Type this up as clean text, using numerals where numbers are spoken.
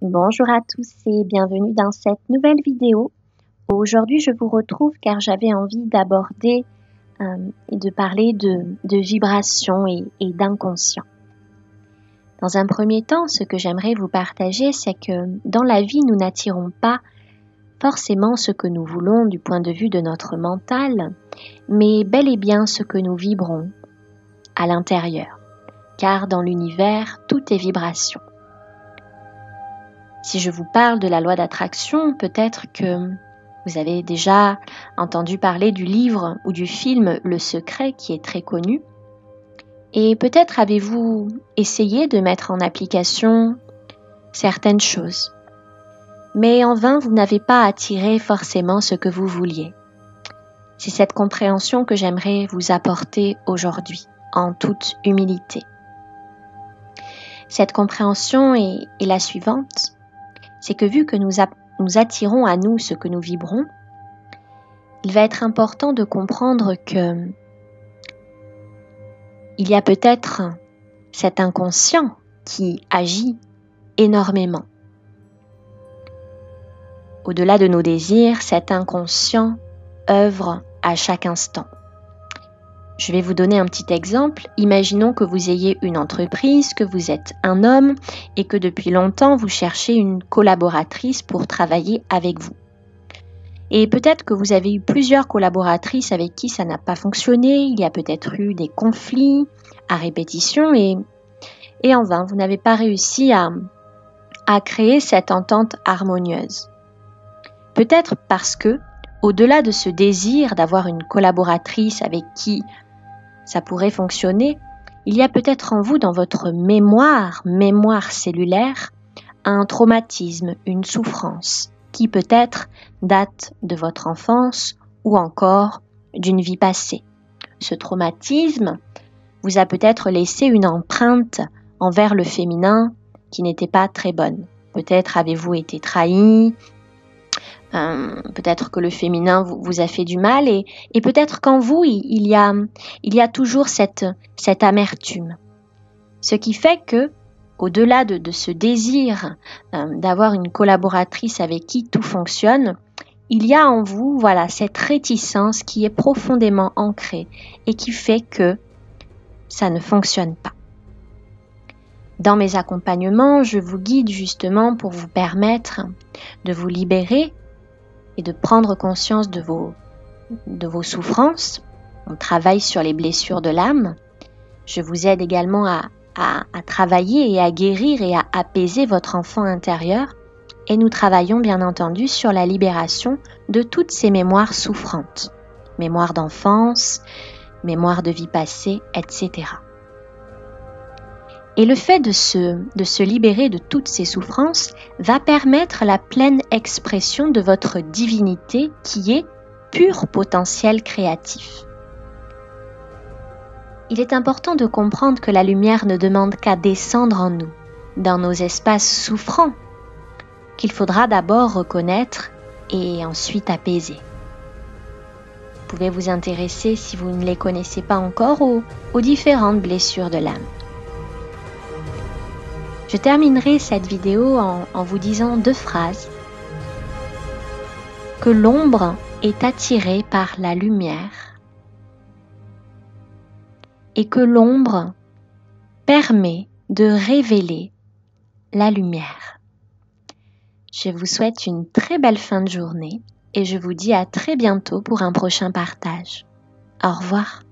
Bonjour à tous et bienvenue dans cette nouvelle vidéo. Aujourd'hui, je vous retrouve car j'avais envie d'aborder et de parler de vibration et d'inconscient. Dans un premier temps, ce que j'aimerais vous partager, c'est que dans la vie, nous n'attirons pas forcément ce que nous voulons du point de vue de notre mental, mais bel et bien ce que nous vibrons à l'intérieur. Car dans l'univers, tout est vibration. Si je vous parle de la loi d'attraction, peut-être que vous avez déjà entendu parler du livre ou du film Le Secret qui est très connu. Et peut-être avez-vous essayé de mettre en application certaines choses. Mais en vain, vous n'avez pas attiré forcément ce que vous vouliez. C'est cette compréhension que j'aimerais vous apporter aujourd'hui, en toute humilité. Cette compréhension est la suivante. C'est que vu que nous attirons à nous ce que nous vibrons, il va être important de comprendre que il y a peut-être cet inconscient qui agit énormément. Au-delà de nos désirs, cet inconscient œuvre à chaque instant. Je vais vous donner un petit exemple. Imaginons que vous ayez une entreprise, que vous êtes un homme et que depuis longtemps vous cherchez une collaboratrice pour travailler avec vous. Et peut-être que vous avez eu plusieurs collaboratrices avec qui ça n'a pas fonctionné, il y a peut-être eu des conflits à répétition et en vain, vous n'avez pas réussi à créer cette entente harmonieuse. Peut-être parce que, au-delà de ce désir d'avoir une collaboratrice avec qui ça pourrait fonctionner, il y a peut-être en vous, dans votre mémoire cellulaire, un traumatisme, une souffrance qui peut-être date de votre enfance ou encore d'une vie passée. Ce traumatisme vous a peut-être laissé une empreinte envers le féminin qui n'était pas très bonne. Peut-être avez-vous été trahi, peut-être que le féminin vous a fait du mal et peut-être qu'en vous il y a toujours cette amertume. Ce qui fait que au-delà de ce désir d'avoir une collaboratrice avec qui tout fonctionne, il y a en vous cette réticence qui est profondément ancrée et qui fait que ça ne fonctionne pas. Dans mes accompagnements, je vous guide justement pour vous permettre de vous libérer et de prendre conscience de vos souffrances. On travaille sur les blessures de l'âme. Je vous aide également à travailler et à guérir et à apaiser votre enfant intérieur. Et nous travaillons bien entendu sur la libération de toutes ces mémoires souffrantes. Mémoires d'enfance, mémoires de vie passée, etc. Et le fait de se libérer de toutes ces souffrances va permettre la pleine expression de votre divinité qui est pur potentiel créatif. Il est important de comprendre que la lumière ne demande qu'à descendre en nous, dans nos espaces souffrants, qu'il faudra d'abord reconnaître et ensuite apaiser. Vous pouvez vous intéresser, si vous ne les connaissez pas encore, aux différentes blessures de l'âme. Je terminerai cette vidéo en vous disant 2 phrases. Que l'ombre est attirée par la lumière et que l'ombre permet de révéler la lumière. Je vous souhaite une très belle fin de journée et je vous dis à très bientôt pour un prochain partage. Au revoir.